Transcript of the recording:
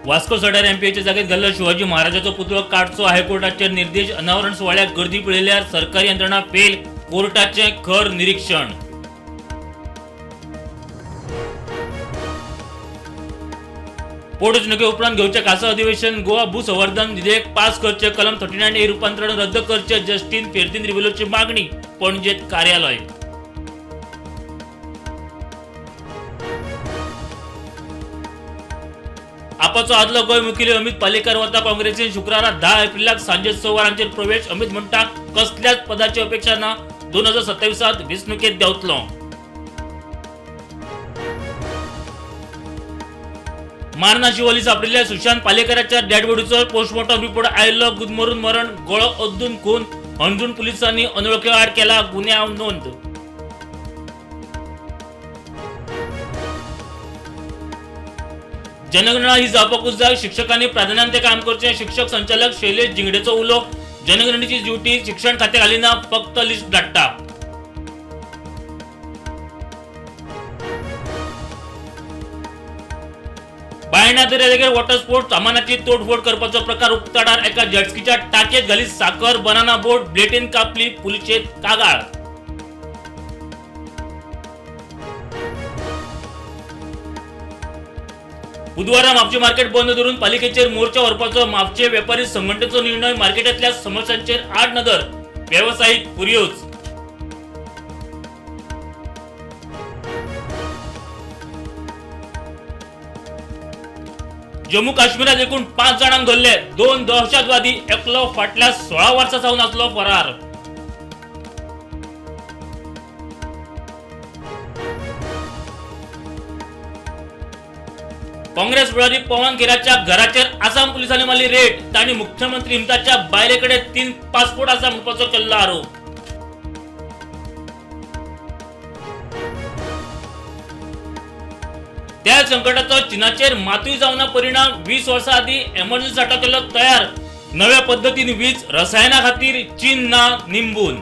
वास्को सडार एमपीच्या जागेत घालला शिवाजी महाराजांचा पुतळा काढचो हायकोर्टाचे निर्देश अनावरण सोहळ्यात गर्दी पळयल्यार सरकारी यंत्रणा फेल कोर्टाचे खर निरीक्षण। पोटचणुके उपरांत घेवचे खासा अधिवेशन गोवा भूसंवर्धन विधेयक पास करचे कलम 39A रूपांतरण रद्द करचे जस्टिन फेर्तीन रिव्हिलोची मागणी पणजेत कार्यालय। आपाचो आदलो गोंय मुखेली अमित पालेकर वता काँग्रेसीन शुक्रारा 10 एप्रिलाक सांजे 6 वरांचेर प्रवेश। अमित म्हणटा कसल्याच पदाची अपेक्षा ना, 2027 वेंचणुकेत देंवतलो। मारना शिवोली सापडिल्ल्या सुशांत पालेकराच्या डेडबॉडीचो पोस्टमॉर्टम रिपोर्ट आयलो। गुदमरून मरण, गळो ओद्दून खून, अंजूण पुलिसांनी अनवळखी आड केला गुन्यांव नोंद। जनगणना ही जावपाकूच जाय, शिक्षकांनी प्राधान्यान ते काम करचे। शिक्षक संचालक शैलेश जिंगडेचो उलो, जनगणनेची ड्युटी शिक्षण खात्याक घालिना, फक्त लिस्ट धाडटा। बायणा दर्यादेगेर वॉटर स्पोर्ट्स सामानाची तोडफोड करपाचो प्रकार उक्ताडार। एका जेटस्कीच्या टाकयेत घाली साकर बनाना बोट, ब्लेटीन कापली, पुलिशेत कागाळ। बुधवारा म्हापशे मार्केट बंद धरून पालिकेचेर मोर्चा व्हरपाचो म्हापशे वेपारी संघटनेचो निर्णय। मार्केटांतल्या समस्यांचेर आड नदर, व्यावसायिक पुर्योज। जम्मू काश्मीरात एकूण 5 जाणांक धरले, 2 दहशतवादी, एकलो फाटल्या 16 वर्सां सावन आसलो फरार। काँग्रेस फुडारी पवन खेराच्या घराचेर आसाम पुलिसांनी मारली रेड। तांणी मुख्यमंत्री इम्तियाजच्या बायलेकडे 3 पासपोर्ट आसा म्हणपाचो केल्लो आरोप। त्या संकटाचो चीनाचेर मातूय जावना परिणाम। 20 वर्सां आदी एमर्जन्सी साठो केल्लो तयार, नव्या पद्धतीन वीज रसायना खातीर चीन ना निंबून।